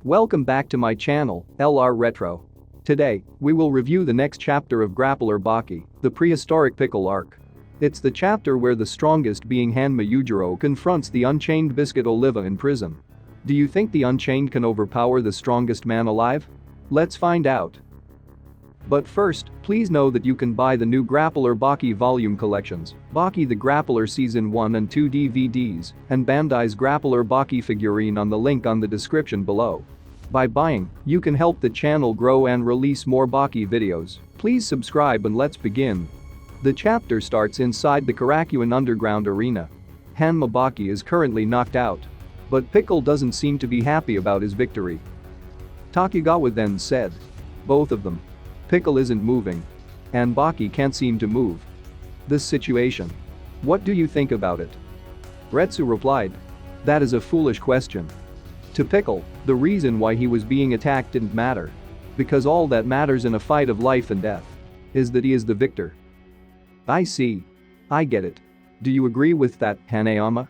Welcome back to my channel, LR Retro. Today, we will review the next chapter of Grappler Baki, the prehistoric pickle arc. It's the chapter where the strongest being Hanma Yujiro confronts the Unchained Biscuit Oliva in prison. Do you think the Unchained can overpower the strongest man alive? Let's find out. But first, please know that you can buy the new Grappler Baki volume collections, Baki the Grappler Season 1 and 2 DVDs, and Bandai's Grappler Baki figurine on the link on the description below. By buying, you can help the channel grow and release more Baki videos. Please subscribe and let's begin. The chapter starts inside the Karakuan underground arena. Hanma Baki is currently knocked out. But Pickle doesn't seem to be happy about his victory. Takugawa then said. Both of them. Pickle isn't moving. And Baki can't seem to move. This situation. What do you think about it? Retsu replied. That is a foolish question. To Pickle, the reason why he was being attacked didn't matter. Because all that matters in a fight of life and death is that he is the victor. I see. I get it. Do you agree with that, Hanayama?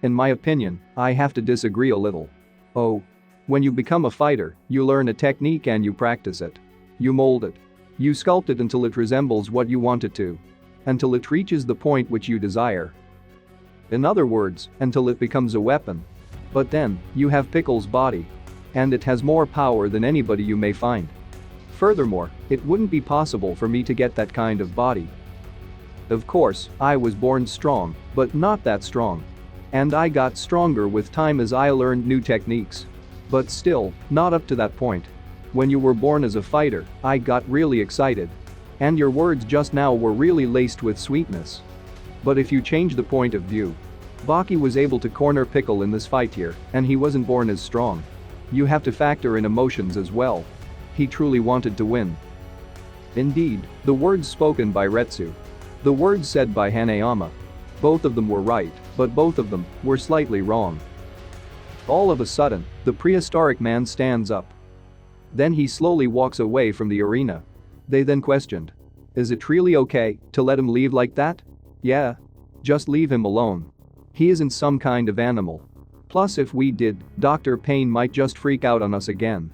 In my opinion, I have to disagree a little. Oh. When you become a fighter, you learn a technique and you practice it. You mold it. You sculpt it until it resembles what you want it to. Until it reaches the point which you desire. In other words, until it becomes a weapon. But then, you have Pickle's body. And it has more power than anybody you may find. Furthermore, it wouldn't be possible for me to get that kind of body. Of course, I was born strong, but not that strong. And I got stronger with time as I learned new techniques. But still, not up to that point. When you were born as a fighter, I got really excited. And your words just now were really laced with sweetness. But if you change the point of view, Baki was able to corner Pickle in this fight here, and he wasn't born as strong. You have to factor in emotions as well. He truly wanted to win. Indeed, the words spoken by Retsu. The words said by Hanayama. Both of them were right, but both of them were slightly wrong. All of a sudden, the prehistoric man stands up. Then he slowly walks away from the arena. They then questioned. Is it really okay to let him leave like that? Yeah. Just leave him alone. He isn't some kind of animal. Plus if we did, Dr. Payne might just freak out on us again.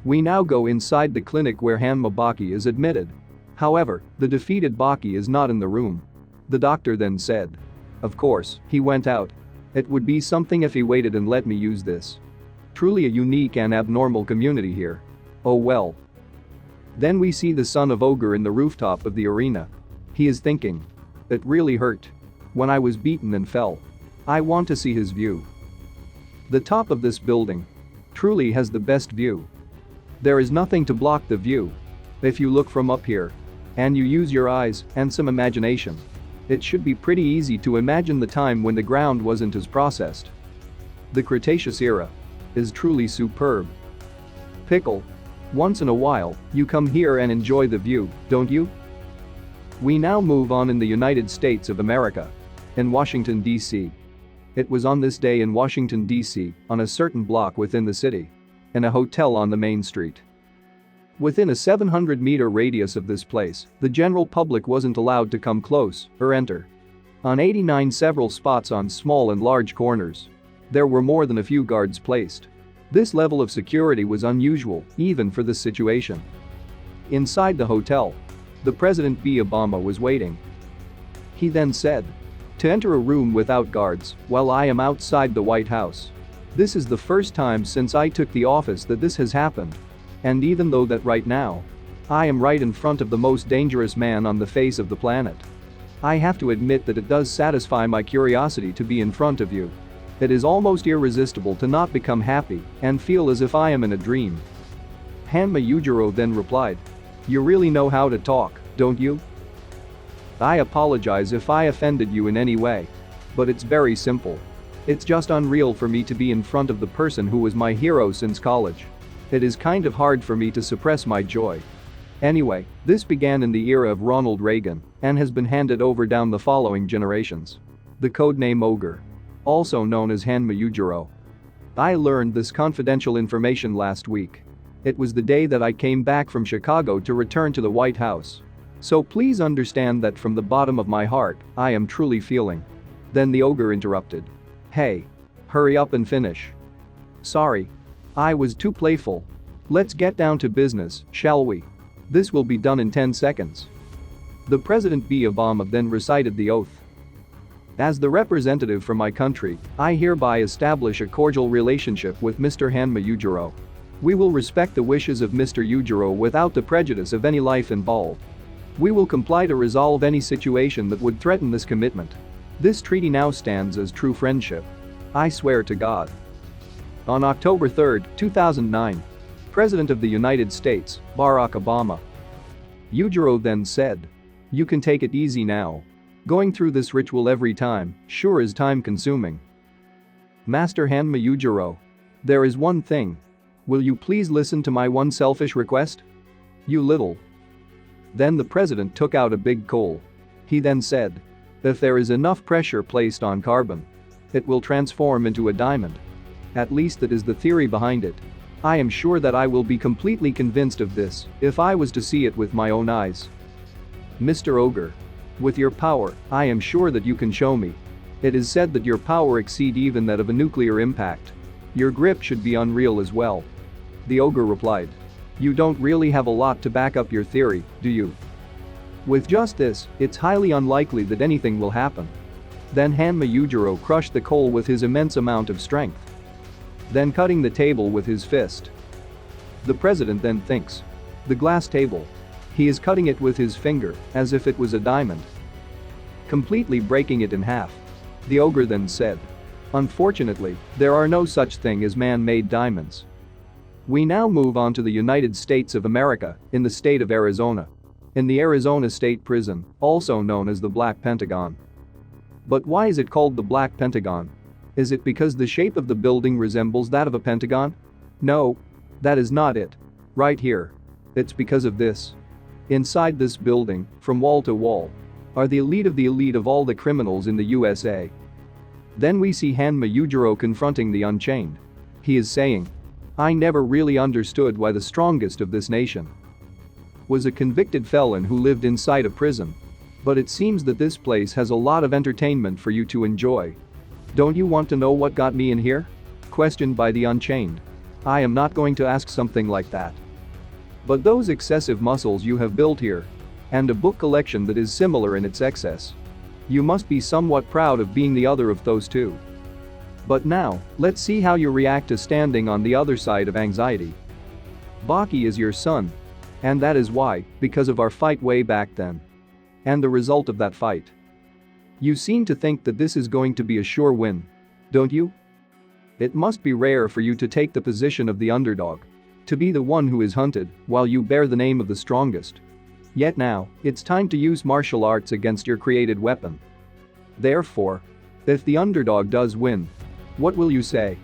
We now go inside the clinic where Hanma Baki is admitted. However, the defeated Baki is not in the room. The doctor then said. Of course, he went out. It would be something if he waited and let me use this. Truly a unique and abnormal community here. Oh well. Then we see the son of Ogre in the rooftop of the arena. He is thinking. It really hurt. When I was beaten and fell. I want to see his view. The top of this building truly has the best view. There is nothing to block the view. If you look from up here and you use your eyes and some imagination, it should be pretty easy to imagine the time when the ground wasn't as processed. The Cretaceous era is truly superb. Pickle. Once in a while, you come here and enjoy the view, don't you? We now move on in the United States of America. In Washington, D.C. It was on this day in Washington, D.C., on a certain block within the city. In a hotel on the main street. Within a 700-meter radius of this place, the general public wasn't allowed to come close or enter. On 89 several spots on small and large corners. There were more than a few guards placed. This level of security was unusual, even for this situation. Inside the hotel, the President B. Obama was waiting. He then said. To enter a room without guards while I am outside the White House. This is the first time since I took the office that this has happened. And even though that right now, I am right in front of the most dangerous man on the face of the planet. I have to admit that it does satisfy my curiosity to be in front of you. It is almost irresistible to not become happy and feel as if I am in a dream. Hanma Yujiro then replied. You really know how to talk, don't you? I apologize if I offended you in any way. But it's very simple. It's just unreal for me to be in front of the person who was my hero since college. It is kind of hard for me to suppress my joy. Anyway, this began in the era of Ronald Reagan and has been handed over down the following generations. The codename Ogre. Also known as Hanma Yujiro. I learned this confidential information last week. It was the day that I came back from Chicago to return to the White House. So please understand that from the bottom of my heart, I am truly feeling. Then the ogre interrupted. Hey. Hurry up and finish. Sorry. I was too playful. Let's get down to business, shall we? This will be done in 10 seconds. The President Obama then recited the oath. As the representative for my country, I hereby establish a cordial relationship with Mr. Hanma Yujiro. We will respect the wishes of Mr. Yujiro without the prejudice of any life involved. We will comply to resolve any situation that would threaten this commitment. This treaty now stands as true friendship. I swear to God. On October 3, 2009, President of the United States, Barack Obama. Yujiro then said, "You can take it easy now. Going through this ritual every time sure is time-consuming. Master Hanma Yujiro. There is one thing. Will you please listen to my one selfish request? You little." Then the president took out a big coal. He then said, "If there is enough pressure placed on carbon, it will transform into a diamond. At least that is the theory behind it. I am sure that I will be completely convinced of this if I was to see it with my own eyes. Mr. Ogre. With your power, I am sure that you can show me. It is said that your power exceeds even that of a nuclear impact. Your grip should be unreal as well." The ogre replied, "You don't really have a lot to back up your theory, do you? With just this, it's highly unlikely that anything will happen." Then Hanma Yujiro crushed the coal with his immense amount of strength, then cutting the table with his fist. The president then thinks, the glass table. He is cutting it with his finger as if it was a diamond, completely breaking it in half. The ogre then said, "Unfortunately, there are no such thing as man-made diamonds." We now move on to the United States of America, in the state of Arizona. In the Arizona State Prison, also known as the Black Pentagon. But why is it called the Black Pentagon? Is it because the shape of the building resembles that of a pentagon? No. That is not it. Right here. It's because of this. Inside this building, from wall to wall, are the elite of all the criminals in the USA. Then we see Hanma Yujiro confronting the Unchained. He is saying, "I never really understood why the strongest of this nation was a convicted felon who lived inside a prison. But it seems that this place has a lot of entertainment for you to enjoy. Don't you want to know what got me in here?" Questioned by the Unchained. "I am not going to ask something like that. But those excessive muscles you have built here, and a book collection that is similar in its excess. You must be somewhat proud of being the other of those two. But now, let's see how you react to standing on the other side of anxiety. Baki is your son. And that is why, because of our fight way back then. And the result of that fight. You seem to think that this is going to be a sure win. Don't you? It must be rare for you to take the position of the underdog. To be the one who is hunted, while you bear the name of the strongest. Yet now, it's time to use martial arts against your created weapon. Therefore, if the underdog does win, what will you say?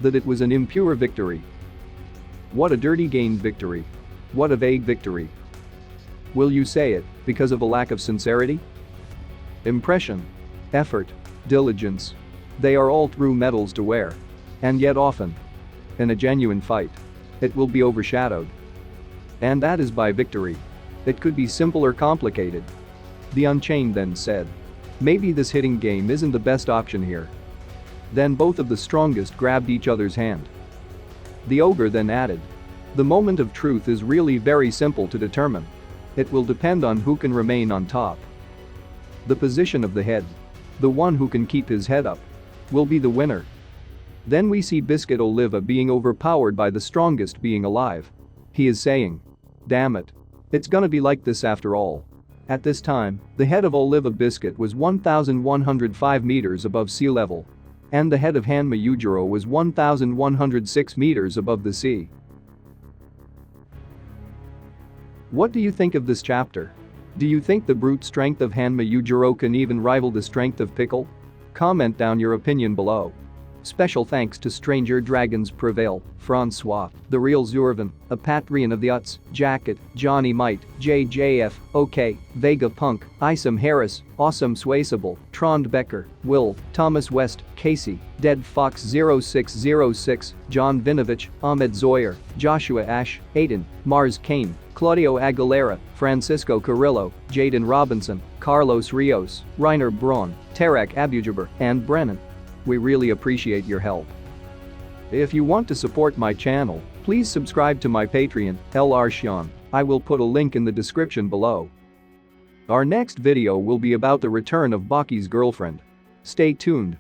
That it was an impure victory. What a dirty gained victory. What a vague victory. Will you say it because of a lack of sincerity? Impression, effort, diligence. They are all true medals to wear. And yet often, in a genuine fight, it will be overshadowed. And that is by victory. It could be simple or complicated." The Unchained then said, "Maybe this hitting game isn't the best option here." Then both of the strongest grabbed each other's hand. The ogre then added, "The moment of truth is really very simple to determine. It will depend on who can remain on top. The position of the head, the one who can keep his head up, will be the winner." Then we see Biscuit Oliva being overpowered by the strongest being alive. He is saying, "Damn it. It's gonna be like this after all." At this time, the head of Oliva Biscuit was 1,105 meters above sea level. And the head of Hanma Yujiro was 1,106 meters above the sea. What do you think of this chapter? Do you think the brute strength of Hanma Yujiro can even rival the strength of Pickle? Comment down your opinion below. Special thanks to Stranger Dragons Prevail, Francois, The Real Zurvan, A Patreon of the Uts, Jacket, Johnny Might, JJF, OK, Vega Punk, Isam Harris, Awesome Swayable, Trond Becker, Will, Thomas West, Casey, Dead Fox 0606, John Vinovich, Ahmed Zoyer, Joshua Ash, Aiden, Mars Kane, Claudio Aguilera, Francisco Carrillo, Jaden Robinson, Carlos Rios, Reiner Braun, Tarek Abujaber, and Brennan. We really appreciate your help. If you want to support my channel, please subscribe to my Patreon, LR Sean. I will put a link in the description below. Our next video will be about the return of Baki's girlfriend. Stay tuned.